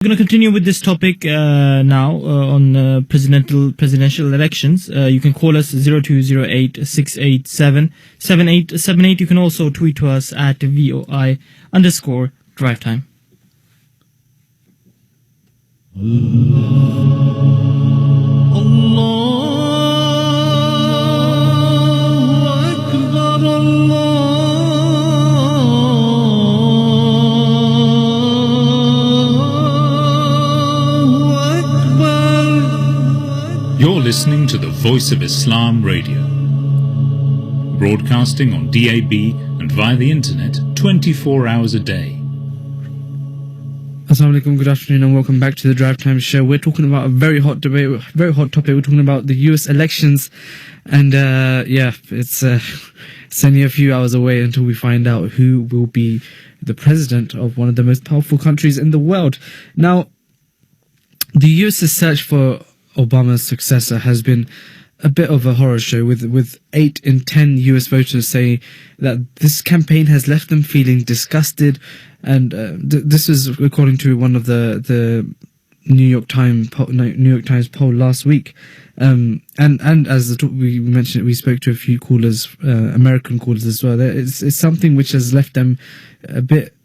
We're going to continue with this topic now on presidential elections. You can call us 0208 687 7878. You can also tweet to us at VOI_drivetime. You're listening to the Voice of Islam Radio, broadcasting on DAB and via the internet 24 hours a day. Assalamu alaikum, good afternoon and welcome back to the Drive Time Show. We're talking about a very hot debate, very hot topic. We're talking about the US elections and it's only a few hours away until we find out who will be the president of one of the most powerful countries in the world. Now, the US's search for Obama's successor has been a bit of a horror show, with 8 in 10 US voters saying that this campaign has left them feeling disgusted, and this is according to one of the New York Times poll last week. And as we mentioned, we spoke to a few callers, American callers as well. It's something which has left them a bit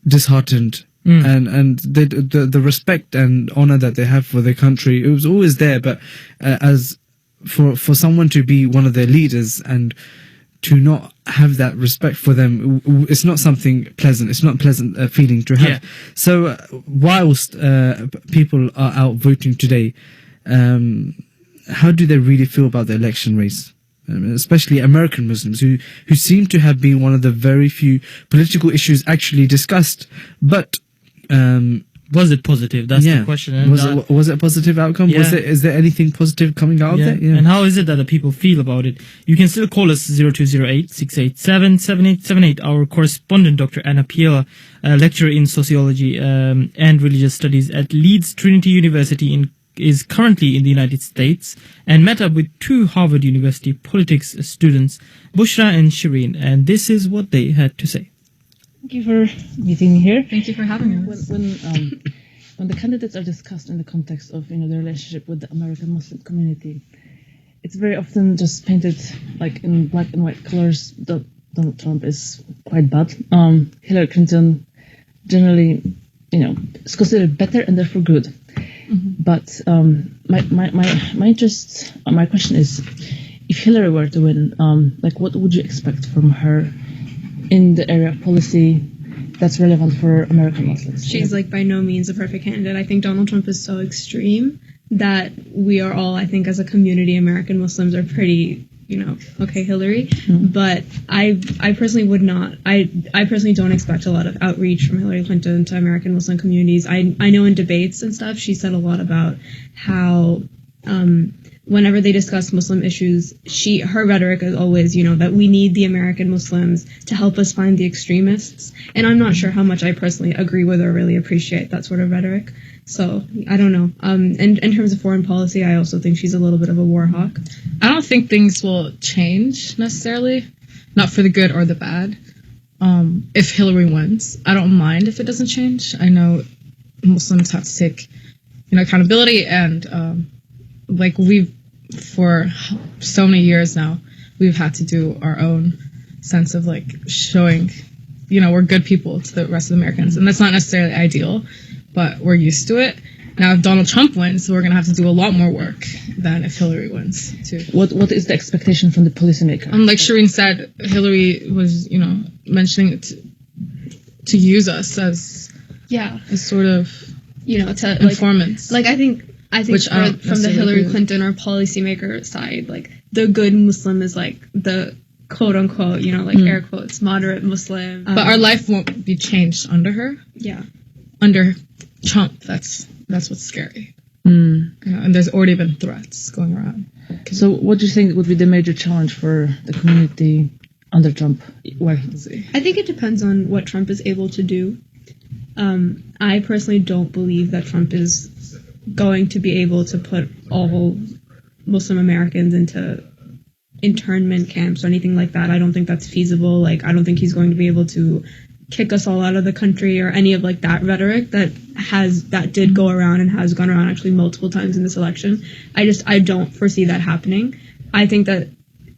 disheartened. And the respect and honor that they have for their country, it was always there, but as for someone to be one of their leaders and to not have that respect for them, it's not something pleasant. It's not a pleasant feeling to have. Yeah. So whilst people are out voting today, how do they really feel about the election race? Especially American Muslims who seem to have been one of the very few political issues actually discussed, but was it positive? That's the question. And was it a positive outcome? Yeah. Is there anything positive coming out of that? Yeah. And how is it that the people feel about it? You can still call us 0208 687 7878. Our correspondent, Dr. Anna Piela, lecturer in sociology and religious studies at Leeds Trinity University is currently in the United States and met up with 2 Harvard University politics students, Bushra and Shireen, and this is what they had to say. Thank you for meeting me here. Thank you for having us. When the candidates are discussed in the context of their relationship with the American Muslim community, it's very often just painted like in black and white colors. Donald Trump is quite bad. Hillary Clinton generally, is considered better and therefore good. Mm-hmm. But my question is, if Hillary were to win, what would you expect from her in the area of policy that's relevant for American Muslims? She's by no means a perfect candidate. I think Donald Trump is so extreme that we are all, I think as a community, American Muslims are pretty, okay, Hillary. Mm-hmm. But I personally would not, I personally don't expect a lot of outreach from Hillary Clinton to American Muslim communities. I know in debates and stuff, she said a lot about how, whenever they discuss Muslim issues, her rhetoric is always, that we need the American Muslims to help us find the extremists. And I'm not sure how much I personally agree with or really appreciate that sort of rhetoric. So I don't know. In terms of foreign policy, I also think she's a little bit of a war hawk. I don't think things will change necessarily, not for the good or the bad. If Hillary wins, I don't mind if it doesn't change. I know Muslims have to take, accountability, and we've for so many years now, we've had to do our own sense of showing, we're good people to the rest of the Americans. And that's not necessarily ideal, but we're used to it. Now, if Donald Trump wins, we're going to have to do a lot more work than if Hillary wins, too. What is the expectation from the policymaker? Like Shireen said, Hillary was, mentioning it to use us as sort of, to informants. I think from the Hillary Clinton or policymaker side, the good Muslim is the quote unquote, air quotes, moderate Muslim. But our life won't be changed under her. Yeah. Under Trump, that's what's scary. And there's already been threats going around. So what do you think would be the major challenge for the community under Trump? I think it depends on what Trump is able to do. I personally don't believe that Trump is going to be able to put all Muslim Americans into internment camps or anything like that. I don't think that's feasible. I don't think he's going to be able to kick us all out of the country or any of like that rhetoric that did go around and has gone around actually multiple times in this election. I don't foresee that happening. I think that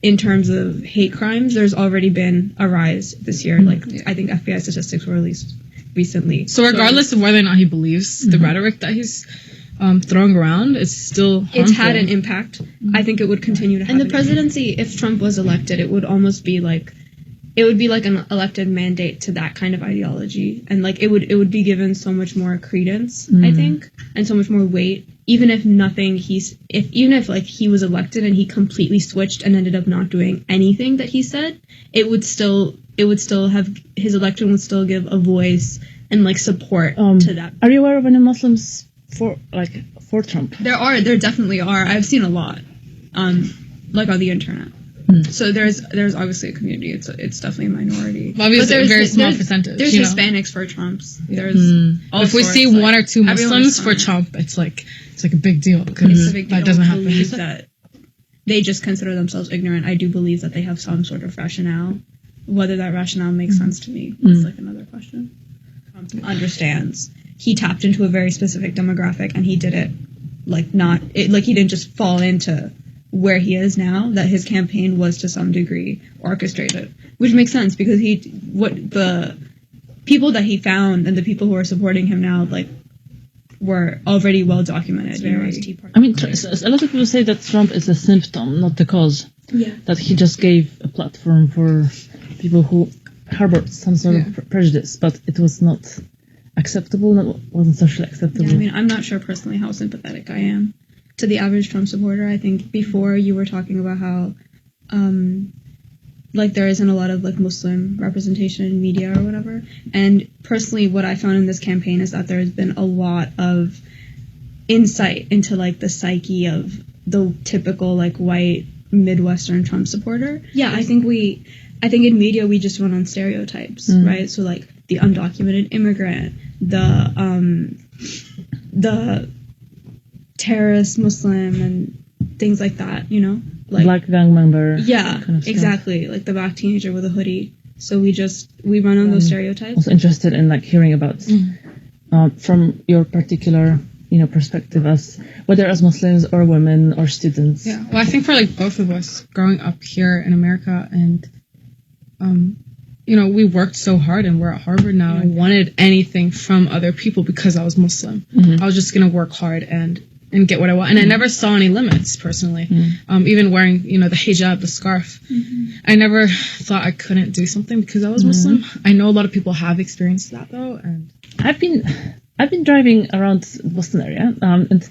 in terms of hate crimes, there's already been a rise this year. Like, I think FBI statistics were released recently. So regardless of whether or not he believes the rhetoric that he's throwing around, it's still harmful. It's had an impact. I think it would continue to have. And the presidency, if Trump was elected, it would almost be like, it would be like an elected mandate to that kind of ideology, and like it would be given so much more credence, I think, and so much more weight. Even if like he was elected and he completely switched and ended up not doing anything that he said, it would still have, his election would still give a voice and like support to that. Are you aware of any Muslims for Trump? There definitely are. I've seen a lot, like on the internet. So there's obviously a community. It's definitely a minority. Obviously, a very small percentage. There's Hispanics for Trumps. There's if we see one or two Muslims for Trump, it's like a big deal. That doesn't happen. That they just consider themselves ignorant. I do believe that they have some sort of rationale. Whether that rationale makes sense to me is like another question. Trump understands. He tapped into a very specific demographic, and he did it he didn't just fall into where he is now, that his campaign was to some degree orchestrated, which makes sense because the people that he found and the people who are supporting him now, like, were already well documented. I mean, a lot of people say that Trump is a symptom, not the cause. Yeah. That he just gave a platform for people who harbored some sort of prejudice, but it was not acceptable, wasn't socially acceptable. Yeah, I mean, I'm not sure personally how sympathetic I am to the average Trump supporter. I think before you were talking about how like there isn't a lot of like Muslim representation in media or whatever, and personally what I found in this campaign is that there's been a lot of insight into like the psyche of the typical like white Midwestern Trump supporter. Yeah, I think in media we just run on stereotypes, right? So like the undocumented immigrant, the terrorist Muslim and things like that, you know, like black gang member. Yeah, kind of exactly, like the black teenager with a hoodie. So we run on those stereotypes. I was interested in like hearing about from your particular perspective as whether as Muslims or women or students. Yeah, well, I think for like both of us growing up here in America, and we worked so hard and we're at Harvard now. I wanted anything from other people because I was Muslim. I was just gonna work hard and get what I want. And I never saw any limits, personally. Even wearing, the hijab, the scarf. I never thought I couldn't do something because I was Muslim. I know a lot of people have experienced that, though. And I've been driving around the Boston area, and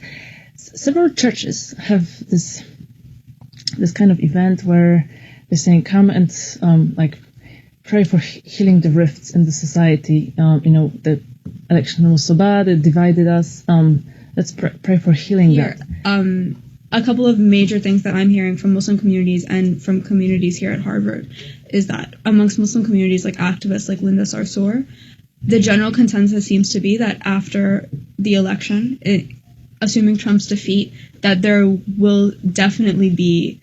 several churches have this kind of event where they're saying, come and, pray for healing the rifts in the society. The election was so bad, it divided us. Let's pray for healing that. A couple of major things that I'm hearing from Muslim communities and from communities here at Harvard is that amongst Muslim communities, like activists like Linda Sarsour, the general consensus seems to be that after the election, assuming Trump's defeat, that there will definitely be,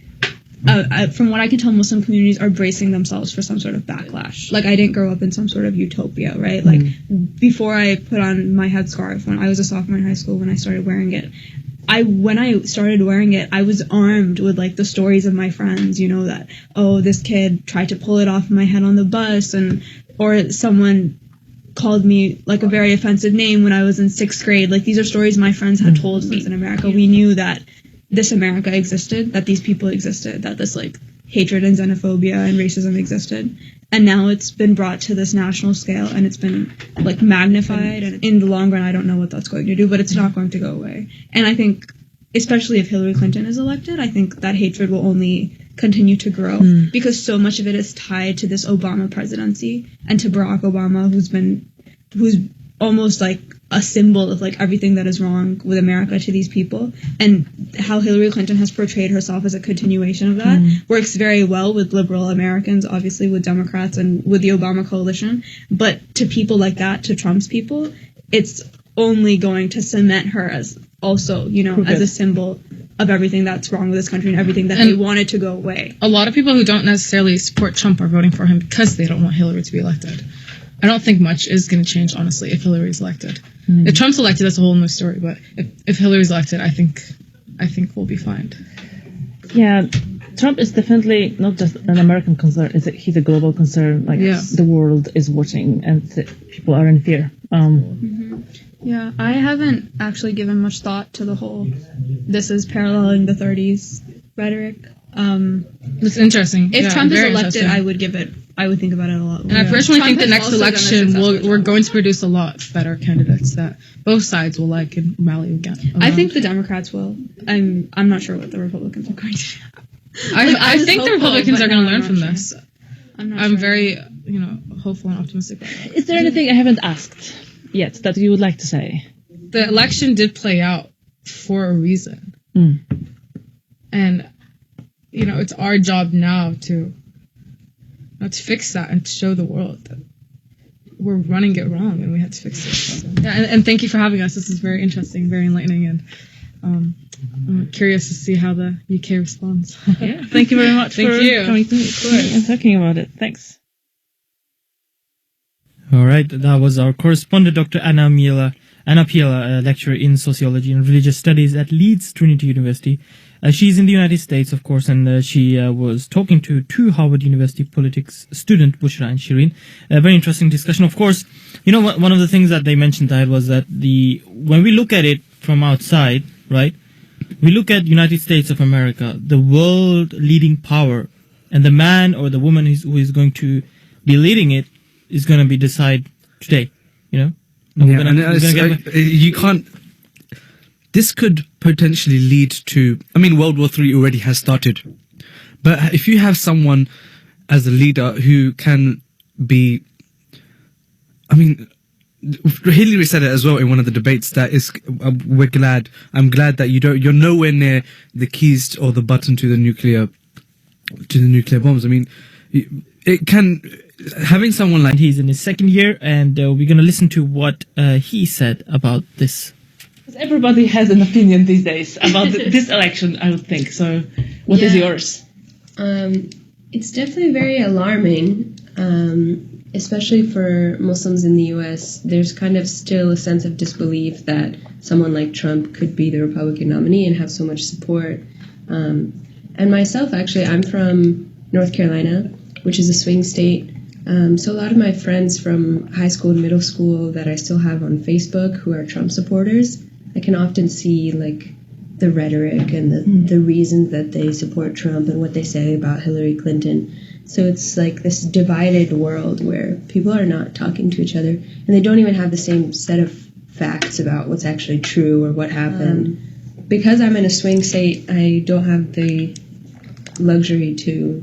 from what I can tell, Muslim communities are bracing themselves for some sort of backlash. Like, I didn't grow up in some sort of utopia, right? Like, before I put on my headscarf, when I was a sophomore in high school, when I started wearing it, when I started wearing it, I was armed with, like, the stories of my friends, that, oh, this kid tried to pull it off my head on the bus, or someone called me, like, a very offensive name when I was in 6th grade. Like, these are stories my friends had told me. In America, we knew that this America existed, that these people existed, that this, like, hatred and xenophobia and racism existed. And now it's been brought to this national scale, and it's been, like, magnified. And in the long run, I don't know what that's going to do, but it's not going to go away. And I think, especially if Hillary Clinton is elected, I think that hatred will only continue to grow because so much of it is tied to this Obama presidency and to Barack Obama, who's almost like a symbol of like everything that is wrong with America to these people, and how Hillary Clinton has portrayed herself as a continuation of that works very well with liberal Americans, obviously with Democrats and with the Obama coalition. But to people like that, to Trump's people, it's only going to cement her as also, as a symbol of everything that's wrong with this country and everything that they wanted to go away. A lot of people who don't necessarily support Trump are voting for him because they don't want Hillary to be elected. I don't think much is going to change, honestly, if Hillary's elected. If Trump's elected, that's a whole new story. But if Hillary's elected, I think we'll be fine. Yeah, Trump is definitely not just an American concern. He's a global concern. Like the world is watching, and people are in fear. Yeah, I haven't actually given much thought to the whole "this is paralleling the 30s" rhetoric. It's interesting. If Trump is very elected, interesting. I would think about it a lot more. And I personally Trump think the has next also done a election successful we're job. going to produce a lot better candidates that both sides will like and rally again. I think the Democrats will. I'm not sure what the Republicans are going to do. I think the Republicans are going to learn from sure. this. I'm I'm very, hopeful and optimistic about that. Is there anything I haven't asked yet that you would like to say? The election did play out for a reason. And, it's our job now to fix that and to show the world that we're running it wrong and we have to fix it. So, and thank you for having us. This is very interesting, very enlightening, and I'm curious to see how the UK responds. Yeah, thank you very much for coming to me and talking about it. Thanks. All right, that was our correspondent, Dr. Anna Piela, a lecturer in sociology and religious studies at Leeds Trinity University. She's in the United States, of course, and she was talking to two Harvard University politics student, Bushra and Shireen. A very interesting discussion. Of course, one of the things that they mentioned, Tahir, was that when we look at it from outside, right, we look at United States of America, the world leading power, and the man or the woman who is going to be leading it is going to be decided today, And you can't. This could potentially lead to. World War III already has started, but if you have someone as a leader who can be, Hillary said it as well in one of the debates that I'm glad that you're nowhere near the keys or the button to the nuclear bombs. It can. Having someone like he's in his second year, and we're going to listen to what he said about this. Everybody has an opinion these days about this election, I would think. So, what is yours? It's definitely very alarming, especially for Muslims in the U.S. There's kind of still a sense of disbelief that someone like Trump could be the Republican nominee and have so much support. And myself, actually, I'm from North Carolina, which is a swing state. So a lot of my friends from high school and middle school that I still have on Facebook who are Trump supporters, I can often see the rhetoric and the reasons that they support Trump and what they say about Hillary Clinton. So it's like this divided world where people are not talking to each other and they don't even have the same set of facts about what's actually true or what happened. Because I'm in a swing state, I don't have the luxury to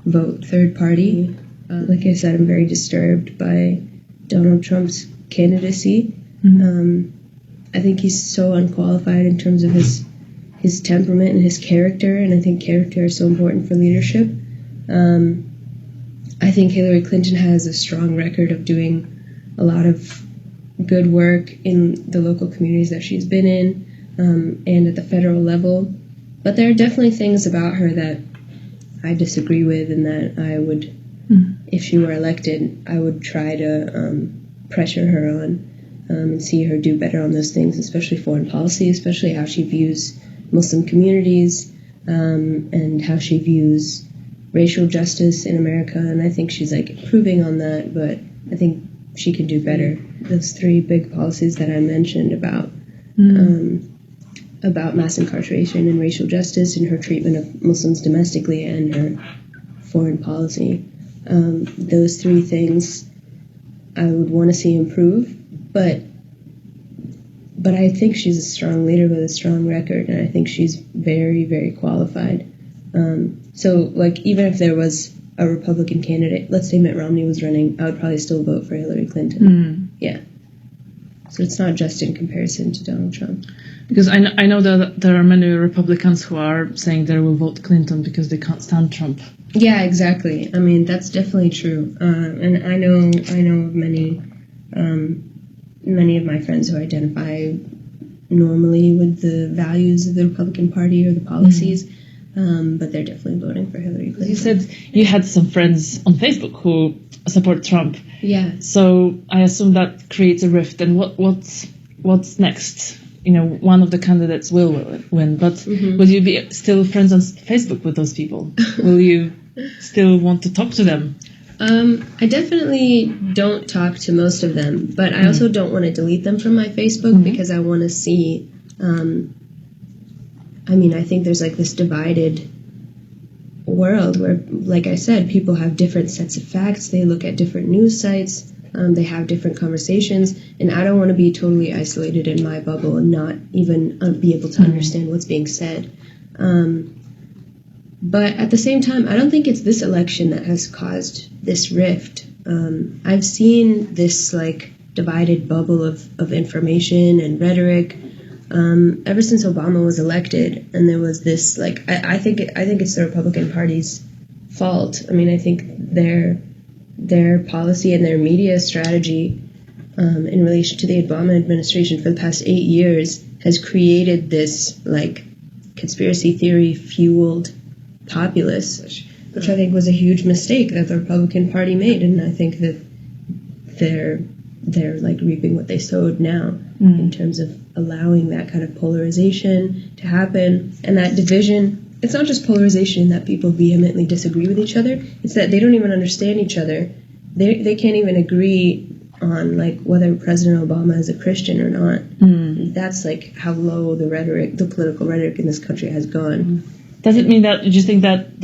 vote third party. Like I said, I'm very disturbed by Donald Trump's candidacy. I think he's so unqualified in terms of his temperament and his character, and I think character is so important for leadership. I think Hillary Clinton has a strong record of doing a lot of good work in the local communities that she's been in, and at the federal level. But there are definitely things about her that I disagree with, and that I would, if she were elected, I would try to pressure her on and see her do better on those things, especially foreign policy, especially how she views Muslim communities, and how she views racial justice in America. And I think she's improving on that, but I think she could do better. Those three big policies that I mentioned about mass incarceration and racial justice and her treatment of Muslims domestically and her foreign policy. Those three things I would want to see improve, but I think she's a strong leader with a strong record, and I think she's very, very qualified. So even if there was a Republican candidate, let's say Mitt Romney was running, I would probably still vote for Hillary Clinton. Yeah. So it's not just in comparison to Donald Trump. Because I know that there are many Republicans who are saying they will vote Clinton because they can't stand Trump. Yeah, exactly. That's definitely true. And I know of many of my friends who identify normally with the values of the Republican Party or the policies. but they're definitely voting for Hillary Clinton. You said you had some friends on Facebook who support Trump. Yeah. So I assume that creates a rift. And what's next? You know, one of the candidates will win, but will you be still friends on Facebook with those people? Will you still want to talk to them? I definitely don't talk to most of them, but I also don't want to delete them from my Facebook because I want to see. I think there's like this divided world where, like I said, people have different sets of facts. They look at different news sites. They have different conversations, and I don't want to be totally isolated in my bubble and not even be able to understand what's being said. But at the same time, I don't think it's this election that has caused this rift. I've seen this like divided bubble of information and rhetoric ever since Obama was elected, and there was this like I think it's the Republican Party's fault. I mean, I think their policy and their media strategy in relation to the Obama administration for the past 8 years has created this like conspiracy theory fueled populace, which I think was a huge mistake that the Republican Party made, and I think that they're like reaping what they sowed now in terms of allowing that kind of polarization to happen and that division. It's not just polarization that people vehemently disagree with each other. It's that they don't even understand each other. They can't even agree on like whether President Obama is a Christian or not. That's like how low the political rhetoric in this country has gone. Does it mean that, do you think that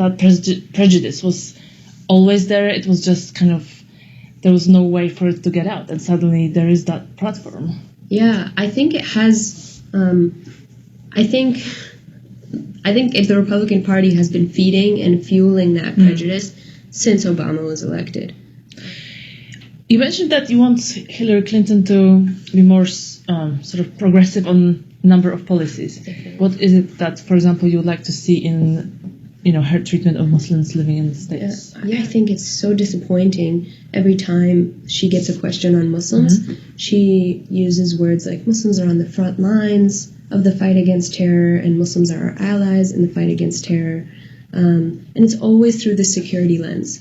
prejudice was always there? It was just kind of, there was no way for it to get out, and suddenly there is that platform. Yeah, I think it has, I think if the Republican Party has been feeding and fueling that prejudice since Obama was elected. You mentioned that you want Hillary Clinton to be more sort of progressive on a number of policies. Definitely. What is it that, for example, you would like to see in, her treatment of Muslims living in the States? Yeah, I think it's so disappointing every time she gets a question on Muslims. She uses words like Muslims are on the front lines of the fight against terror, and Muslims are our allies in the fight against terror. And it's always through the security lens.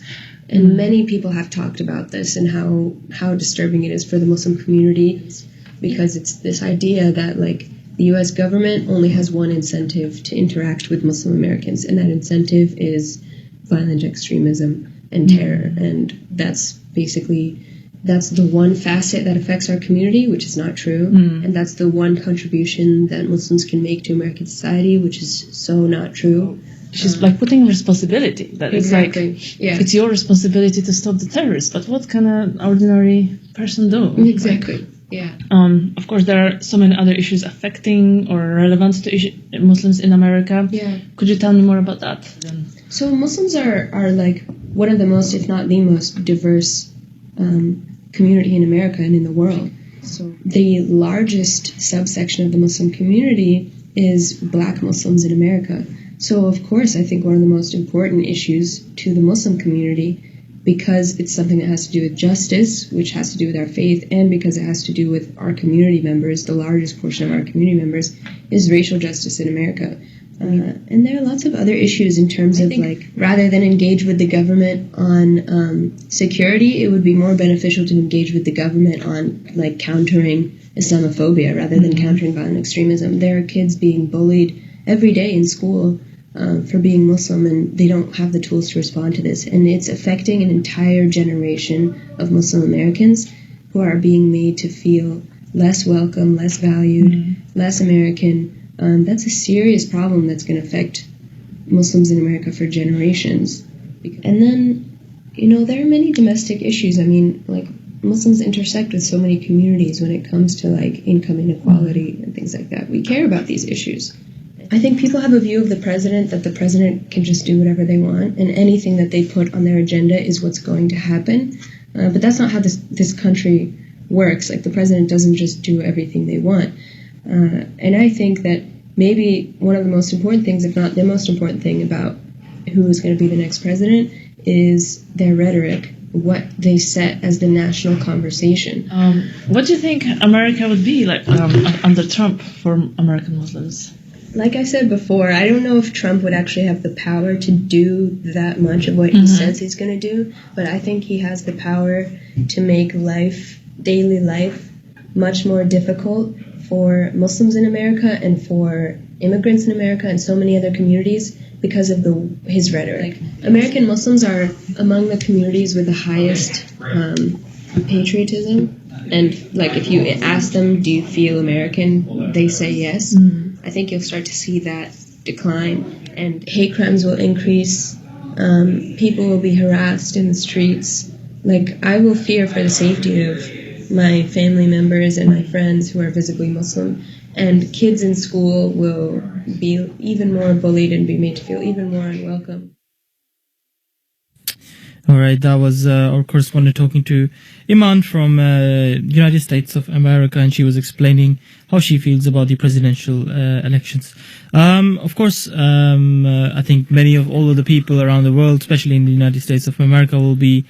And many people have talked about this and how disturbing it is for the Muslim community, because it's this idea that like the U.S. government only has one incentive to interact with Muslim Americans, and that incentive is violent extremism and terror. And that's the one facet that affects our community, which is not true. And that's the one contribution that Muslims can make to American society, which is so not true. She's like putting responsibility. That Exactly. It's like, it's your responsibility to stop the terrorists, but what can an ordinary person do? Exactly. Yeah. Of course, there are so many other issues affecting or relevant to Muslims in America. Yeah. Could you tell me more about that? So Muslims are like one of the most, if not the most, diverse community in America and in the world. So the largest subsection of the Muslim community is Black Muslims in America. So of course, I think one of the most important issues to the Muslim community, because it's something that has to do with justice, which has to do with our faith, and because it has to do with our community members, the largest portion of our community members, is racial justice in America. And there are lots of other issues in terms of like, rather than engage with the government on security, it would be more beneficial to engage with the government on like countering Islamophobia rather than countering violent extremism. There are kids being bullied every day in school for being Muslim, and they don't have the tools to respond to this. And it's affecting an entire generation of Muslim Americans who are being made to feel less welcome, less valued, less American. That's a serious problem that's going to affect Muslims in America for generations. And then, there are many domestic issues. I mean, like, Muslims intersect with so many communities when it comes to, like, income inequality and things like that. We care about these issues. I think people have a view of the president that the president can just do whatever they want, and anything that they put on their agenda is what's going to happen. But that's not how this country works. Like, the president doesn't just do everything they want. And I think that maybe one of the most important things, if not the most important thing about who is going to be the next president, is their rhetoric, what they set as the national conversation. What do you think America would be like under Trump for American Muslims? like I said before, I don't know if Trump would actually have the power to do that much of what he says he's going to do, but I think he has the power to make daily life, much more difficult for Muslims in America and for immigrants in America and so many other communities because of his rhetoric. American Muslims are among the communities with the highest patriotism. And like if you ask them, do you feel American? They say yes. I think you'll start to see that decline, and hate crimes will increase. People will be harassed in the streets. Like, I will fear for the safety of my family members and my friends who are visibly Muslim. And kids in school will be even more bullied and be made to feel even more unwelcome. All right, that was our correspondent talking to Iman from United States of America, and she was explaining how she feels about the presidential elections. Of course, I think all of the people around the world, especially in the United States of America, will be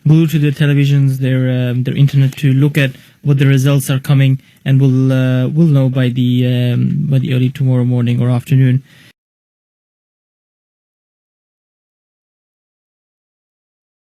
glued to their televisions, their internet, to look at what the results are coming, and will know by the early tomorrow morning or afternoon.